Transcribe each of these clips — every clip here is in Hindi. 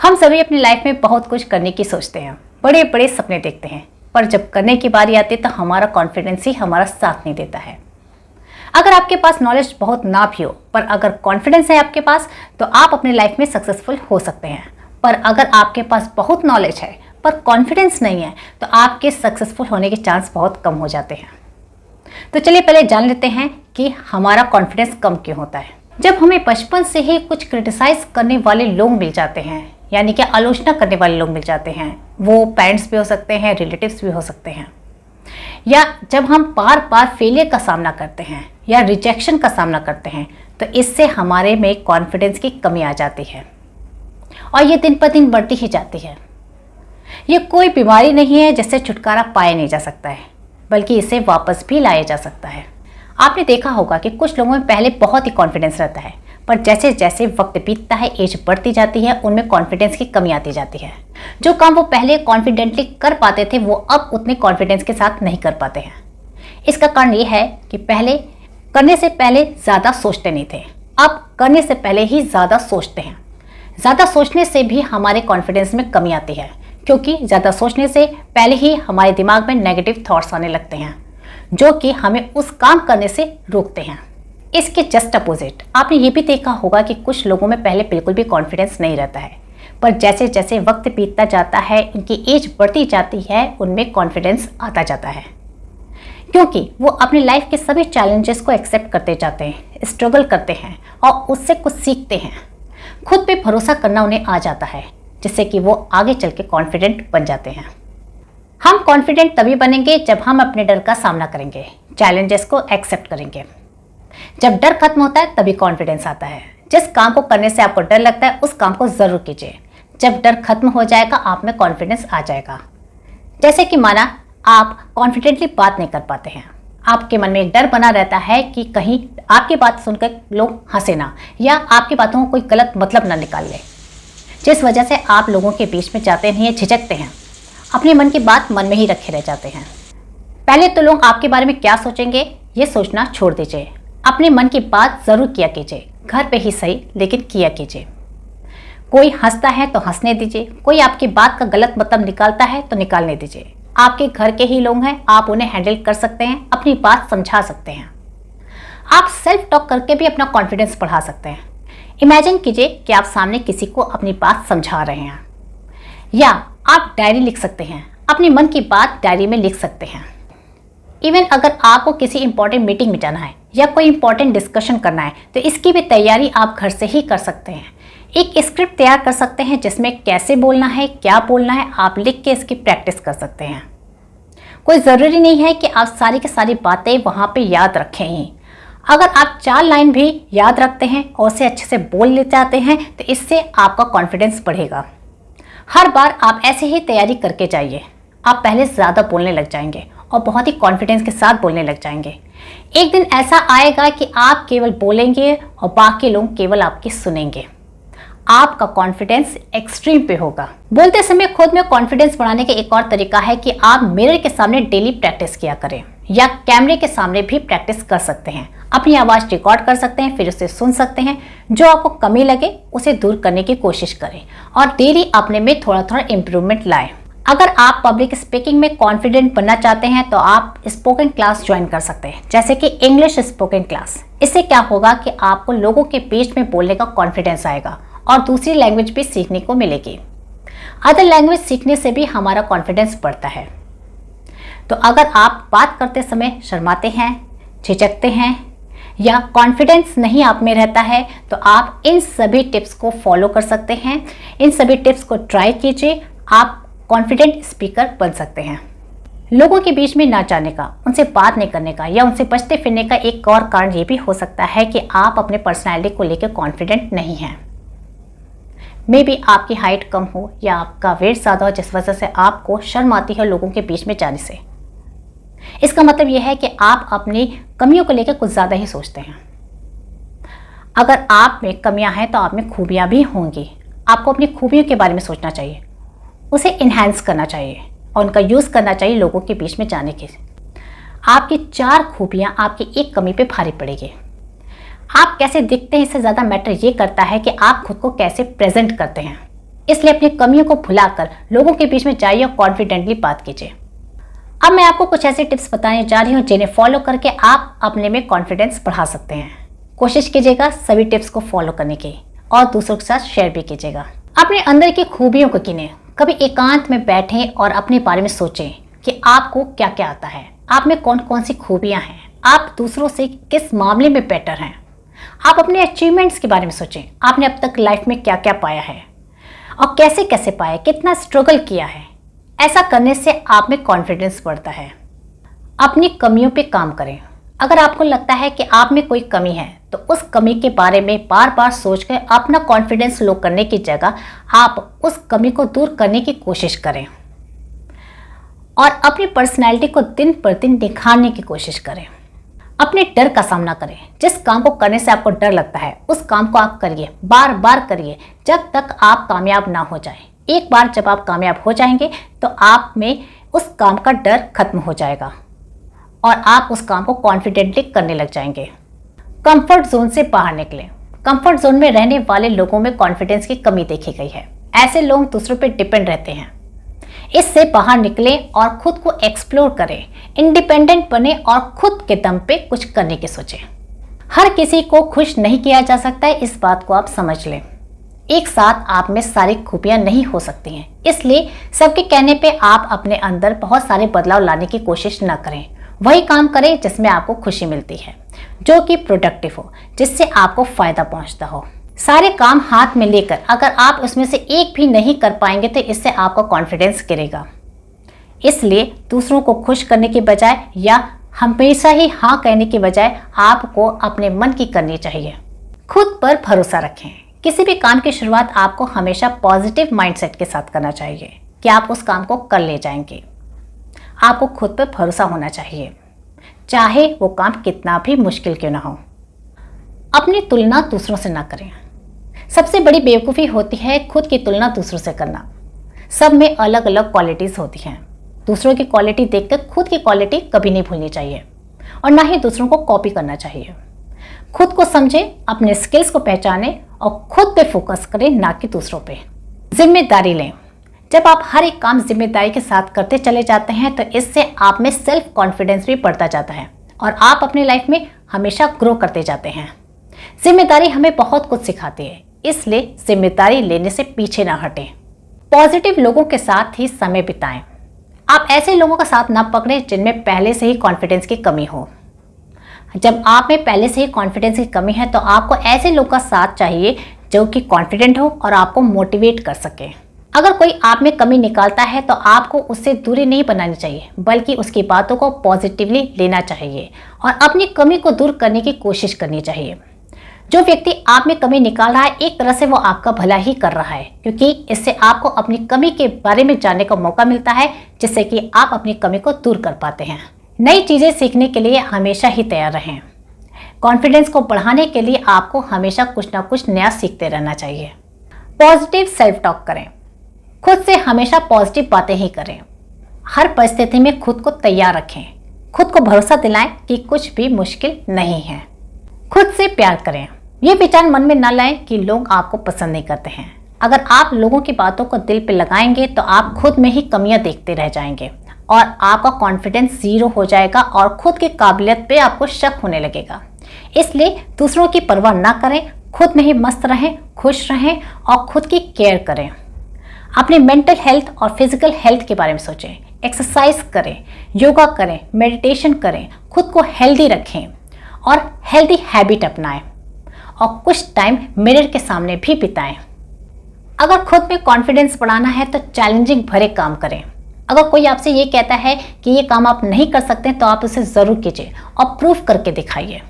हम सभी अपनी लाइफ में बहुत कुछ करने की सोचते हैं, बड़े बड़े सपने देखते हैं, पर जब करने की बारी आती है तो हमारा कॉन्फिडेंस ही हमारा साथ नहीं देता है। अगर आपके पास नॉलेज बहुत ना भी हो, पर अगर कॉन्फिडेंस है आपके पास, तो आप अपनी लाइफ में सक्सेसफुल हो सकते हैं। पर अगर आपके पास बहुत नॉलेज है पर कॉन्फिडेंस नहीं है, तो आपके सक्सेसफुल होने के चांस बहुत कम हो जाते हैं। तो चलिए पहले जान लेते हैं कि हमारा कॉन्फिडेंस कम क्यों होता है। जब हमें बचपन से ही कुछ क्रिटिसाइज करने वाले लोग मिल जाते हैं, यानी कि आलोचना करने वाले लोग मिल जाते हैं, वो पेरेंट्स भी हो सकते हैं, रिलेटिव्स भी हो सकते हैं, या जब हम बार बार फेलियर का सामना करते हैं या रिजेक्शन का सामना करते हैं, तो इससे हमारे में कॉन्फिडेंस की कमी आ जाती है और ये दिन पर दिन बढ़ती ही जाती है। ये कोई बीमारी नहीं है जिससे छुटकारा पाया नहीं जा सकता है, बल्कि इसे वापस भी लाया जा सकता है। आपने देखा होगा कि कुछ लोगों में पहले बहुत ही कॉन्फिडेंस रहता है, पर जैसे जैसे वक्त बीतता है, एज बढ़ती जाती है, उनमें कॉन्फिडेंस की कमी आती जाती है। जो काम वो पहले कॉन्फिडेंटली कर पाते थे, वो अब उतने कॉन्फिडेंस के साथ नहीं कर पाते हैं। इसका कारण ये है कि पहले करने से पहले ज़्यादा सोचते नहीं थे, अब करने से पहले ही ज़्यादा सोचते हैं। ज़्यादा सोचने से भी हमारे कॉन्फिडेंस में कमी आती है, क्योंकि ज़्यादा सोचने से पहले ही हमारे दिमाग में नेगेटिव थॉट्स आने लगते हैं, जो कि हमें उस काम करने से रोकते हैं। इसके जस्ट अपोजिट आपने ये भी देखा होगा कि कुछ लोगों में पहले बिल्कुल भी कॉन्फिडेंस नहीं रहता है, पर जैसे जैसे वक्त बीतता जाता है, उनकी एज बढ़ती जाती है, उनमें कॉन्फिडेंस आता जाता है, क्योंकि वो अपनी लाइफ के सभी चैलेंजेस को एक्सेप्ट करते जाते हैं, स्ट्रगल करते हैं और उससे कुछ सीखते हैं। खुद पे भरोसा करना उन्हें आ जाता है, जिससे कि वो आगे चल के कॉन्फिडेंट बन जाते हैं। हम कॉन्फिडेंट तभी बनेंगे जब हम अपने डर का सामना करेंगे, चैलेंजेस को एक्सेप्ट करेंगे। जब डर खत्म होता है तभी कॉन्फिडेंस आता है। जिस काम को करने से आपको डर लगता है, उस काम को जरूर कीजिए। जब डर खत्म हो जाएगा, आप में कॉन्फिडेंस आ जाएगा। जैसे कि माना आप कॉन्फिडेंटली बात नहीं कर पाते हैं, आपके मन में एक डर बना रहता है कि कहीं आपकी बात सुनकर लोग हंसे ना, या आपकी बातों को कोई गलत मतलब ना निकाल ले, जिस वजह से आप लोगों के बीच में जाते नहीं है, झिझकते हैं, अपने मन की बात मन में ही रखे रह जाते हैं। पहले तो लोग आपके बारे में क्या सोचेंगे ये सोचना छोड़ दीजिए, अपने मन की बात जरूर किया कीजिए, घर पे ही सही लेकिन किया कीजिए। कोई हंसता है तो हंसने दीजिए, कोई आपकी बात का गलत मतलब निकालता है तो निकालने दीजिए। आपके घर के ही लोग हैं, आप उन्हें हैंडल कर सकते हैं, अपनी बात समझा सकते हैं। आप सेल्फ टॉक करके भी अपना कॉन्फिडेंस बढ़ा सकते हैं। इमेजिन कीजिए कि आप सामने किसी को अपनी बात समझा रहे हैं, या आप डायरी लिख सकते हैं, अपने मन की बात डायरी में लिख सकते हैं। इवन अगर आपको किसी इंपॉर्टेंट मीटिंग में जाना है या कोई इंपॉर्टेंट डिस्कशन करना है, तो इसकी भी तैयारी आप घर से ही कर सकते हैं। एक स्क्रिप्ट तैयार कर सकते हैं जिसमें कैसे बोलना है, क्या बोलना है, आप लिख के इसकी प्रैक्टिस कर सकते हैं। कोई ज़रूरी नहीं है कि आप सारी की सारी बातें वहाँ पे याद रखें ही। अगर आप 4 लाइन भी याद रखते हैं और उसे अच्छे से बोल ले जाते हैं, तो इससे आपका कॉन्फिडेंस बढ़ेगा। हर बार आप ऐसे ही तैयारी करके जाइए, आप पहले ज़्यादा बोलने लग जाएंगे और बहुत ही कॉन्फिडेंस के साथ बोलने लग जाएंगे। एक दिन ऐसा आएगा कि आप केवल बोलेंगे और बाकी लोग केवल आपकी सुनेंगे। आपका कॉन्फिडेंस एक्सट्रीम पे होगा। बोलते समय खुद में कॉन्फिडेंस बढ़ाने का एक और तरीका है कि आप मिरर के सामने डेली प्रैक्टिस किया करें, या कैमरे के सामने भी प्रैक्टिस कर सकते हैं। अपनी आवाज़ रिकॉर्ड कर सकते हैं, फिर उसे सुन सकते हैं। जो आपको कमी लगे उसे दूर करने की कोशिश करें और डेली अपने में थोड़ा थोड़ा इम्प्रूवमेंट लाएं। अगर आप पब्लिक स्पीकिंग में कॉन्फिडेंट बनना चाहते हैं, तो आप स्पोकन क्लास ज्वाइन कर सकते हैं, जैसे कि इंग्लिश स्पोकन क्लास। इससे क्या होगा कि आपको लोगों के बीच में बोलने का कॉन्फिडेंस आएगा और दूसरी लैंग्वेज भी सीखने को मिलेगी। अदर लैंग्वेज सीखने से भी हमारा कॉन्फिडेंस बढ़ता है। तो अगर आप बात करते समय शर्माते हैं, झिझकते हैं, या कॉन्फिडेंस नहीं आप में रहता है, तो आप इन सभी टिप्स को फॉलो कर सकते हैं। इन सभी टिप्स को ट्राई कीजिए, आप कॉन्फिडेंट स्पीकर बन सकते हैं। लोगों के बीच में ना जाने का, उनसे बात नहीं करने का या उनसे बचते फिरने का एक और कारण ये भी हो सकता है कि आप अपने पर्सनैलिटी को लेकर कॉन्फिडेंट नहीं हैं। मे बी आपकी हाइट कम हो या आपका वेट ज़्यादा हो, जिस वजह से आपको शर्म आती है लोगों के बीच में जाने से। इसका मतलब यह है कि आप अपनी कमियों को लेकर कुछ ज़्यादा ही सोचते हैं। अगर आप में कमियां हैं तो आप में खूबियां भी होंगी। आपको अपनी खूबियों के बारे में सोचना चाहिए, उसे इन्हेंस करना चाहिए और उनका यूज़ करना चाहिए लोगों के बीच में जाने के। आपकी 4 खूबियां आपकी एक कमी पे भारी पड़ेगी। आप कैसे दिखते हैं इससे ज़्यादा मैटर ये करता है कि आप खुद को कैसे प्रेजेंट करते हैं। इसलिए अपनी कमियों को भुलाकर लोगों के बीच में जाइए और कॉन्फिडेंटली बात कीजिए। अब मैं आपको कुछ ऐसे टिप्स बताने जा रही हूँ जिन्हें फॉलो करके आप अपने में कॉन्फिडेंस बढ़ा सकते हैं। कोशिश कीजिएगा सभी टिप्स को फॉलो करने की और दूसरों के साथ शेयर भी कीजिएगा। अपने अंदर की खूबियों को गिने, कभी एकांत में बैठें और अपने बारे में सोचें कि आपको क्या क्या आता है, आप में कौन कौन सी खूबियां हैं, आप दूसरों से किस मामले में बेटर हैं। आप अपने अचीवमेंट्स के बारे में सोचें, आपने अब तक लाइफ में क्या क्या पाया है और कैसे कैसे पाया, कितना स्ट्रगल किया है। ऐसा करने से आप में कॉन्फिडेंस बढ़ता है। अपनी कमियों पे काम करें। अगर आपको लगता है कि आप में कोई कमी है तो उस कमी के बारे में बार बार सोचकर अपना कॉन्फिडेंस लो करने की जगह आप उस कमी को दूर करने की कोशिश करें और अपनी पर्सनैलिटी को दिन पर दिन निखारने की कोशिश करें। अपने डर का सामना करें। जिस काम को करने से आपको डर लगता है उस काम को आप करिए, बार बार करिए जब तक आप कामयाब ना हो जाए। एक बार जब आप कामयाब हो जाएंगे तो आप में उस काम का डर खत्म हो जाएगा और आप उस काम को कॉन्फिडेंटली करने लग जाएंगे। कंफर्ट जोन से बाहर निकलें। कंफर्ट जोन में रहने वाले लोगों में कॉन्फिडेंस की कमी देखी गई है। ऐसे लोग दूसरों पर डिपेंड रहते हैं। इससे बाहर निकलें और खुद को एक्सप्लोर करें, इंडिपेंडेंट बने और खुद के दम पे कुछ करने की सोचें। हर किसी को खुश नहीं किया जा सकता है, इस बात को आप समझ लें। एक साथ आप में सारी खूबियां नहीं हो सकती हैं, इसलिए सबके कहने पे आप अपने अंदर बहुत सारे बदलाव लाने की कोशिश न करें। वही काम करें जिसमें आपको खुशी मिलती है, जो कि प्रोडक्टिव हो, जिससे आपको फायदा पहुंचता हो। सारे काम हाथ में लेकर अगर आप उसमें से एक भी नहीं कर पाएंगे तो इससे आपका कॉन्फिडेंस गिरेगा। इसलिए दूसरों को खुश करने के बजाय या हमेशा ही हाँ कहने के बजाय आपको अपने मन की करनी चाहिए। खुद पर भरोसा रखें। किसी भी काम की शुरुआत आपको हमेशा पॉजिटिव माइंडसेट के साथ करना चाहिए कि आप उस काम को कर ले जाएंगे। आपको खुद पर भरोसा होना चाहिए, चाहे वो काम कितना भी मुश्किल क्यों ना हो। अपनी तुलना दूसरों से ना करें। सबसे बड़ी बेवकूफ़ी होती है खुद की तुलना दूसरों से करना। सब में अलग अलग क्वालिटीज़ होती हैं। दूसरों की क्वालिटी देखकर खुद की क्वालिटी कभी नहीं भूलनी चाहिए और ना ही दूसरों को कॉपी करना चाहिए। खुद को समझें, अपने स्किल्स को पहचानें और खुद पे फोकस करें, ना कि दूसरों पे। जिम्मेदारी लें। जब आप हर एक काम जिम्मेदारी के साथ करते चले जाते हैं तो इससे आप में सेल्फ कॉन्फिडेंस भी बढ़ता जाता है और आप अपनी लाइफ में हमेशा ग्रो करते जाते हैं। जिम्मेदारी हमें बहुत कुछ सिखाती है, इसलिए जिम्मेदारी लेने से पीछे ना हटें। पॉजिटिव लोगों के साथ ही समय बिताएं। आप ऐसे लोगों का साथ ना पकड़ें जिनमें पहले से ही कॉन्फिडेंस की कमी हो। जब आप में पहले से ही कॉन्फिडेंस की कमी है तो आपको ऐसे लोगों का साथ चाहिए जो कि कॉन्फिडेंट हो और आपको मोटिवेट कर सके। अगर कोई आप में कमी निकालता है तो आपको उससे दूरी नहीं बनानी चाहिए, बल्कि उसकी बातों को पॉजिटिवली लेना चाहिए और अपनी कमी को दूर करने की कोशिश करनी चाहिए। जो व्यक्ति आप में कमी निकाल रहा है एक तरह से वो आपका भला ही कर रहा है, क्योंकि इससे आपको अपनी कमी के बारे में जानने का मौका मिलता है, जिससे कि आप अपनी कमी को दूर कर पाते हैं। नई चीज़ें सीखने के लिए हमेशा ही तैयार रहें। कॉन्फिडेंस को बढ़ाने के लिए आपको हमेशा कुछ ना कुछ नया सीखते रहना चाहिए। पॉजिटिव सेल्फ टॉक करें। खुद से हमेशा पॉजिटिव बातें ही करें। हर परिस्थिति में खुद को तैयार रखें। खुद को भरोसा दिलाएं कि कुछ भी मुश्किल नहीं है। खुद से प्यार करें। ये विचार मन में न लाएं कि लोग आपको पसंद नहीं करते हैं। अगर आप लोगों की बातों को दिल पे लगाएंगे तो आप खुद में ही कमियां देखते रह जाएंगे और आपका कॉन्फिडेंस जीरो हो जाएगा और खुद की काबिलियत पे आपको शक होने लगेगा। इसलिए दूसरों की परवाह ना करें, खुद में ही मस्त रहें, खुश रहें और खुद की केयर करें। अपने मेंटल हेल्थ और फिजिकल हेल्थ के बारे में सोचें। एक्सरसाइज करें, योगा करें, मेडिटेशन करें, खुद को हेल्दी रखें और हेल्दी हैबिट अपनाएं और कुछ टाइम मिरर के सामने भी बिताएं। अगर खुद में कॉन्फिडेंस बढ़ाना है तो चैलेंजिंग भरे काम करें। अगर कोई आपसे ये कहता है कि ये काम आप नहीं कर सकते तो आप उसे ज़रूर कीजिए और प्रूफ करके दिखाइए।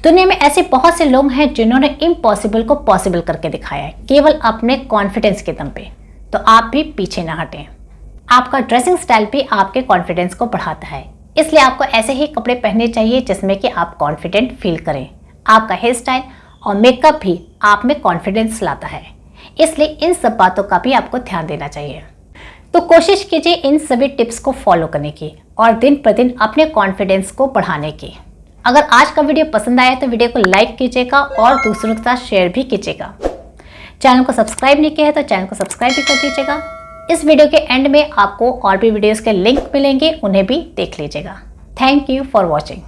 दुनिया में ऐसे बहुत से लोग हैं जिन्होंने इम्पॉसिबल को पॉसिबल करके दिखाया है, केवल अपने कॉन्फिडेंस के दम पे। तो आप भी पीछे ना हटें। आपका ड्रेसिंग स्टाइल भी आपके कॉन्फिडेंस को बढ़ाता है, इसलिए आपको ऐसे ही कपड़े पहनने चाहिए जिसमें कि आप कॉन्फिडेंट फील करें। आपका हेयर स्टाइल और मेकअप भी आप में कॉन्फिडेंस लाता है, इसलिए इन सब बातों का भी आपको ध्यान देना चाहिए। तो कोशिश कीजिए इन सभी टिप्स को फॉलो करने की और दिन पर दिन अपने कॉन्फिडेंस को बढ़ाने की। अगर आज का वीडियो पसंद आया तो वीडियो को लाइक कीजिएगा और दूसरों के साथ शेयर भी कीजिएगा। चैनल को सब्सक्राइब नहीं किया है तो चैनल को सब्सक्राइब भी कर दीजिएगा। इस वीडियो के एंड में आपको और भी वीडियोस के लिंक मिलेंगे, उन्हें भी देख लीजिएगा। Thank you for watching.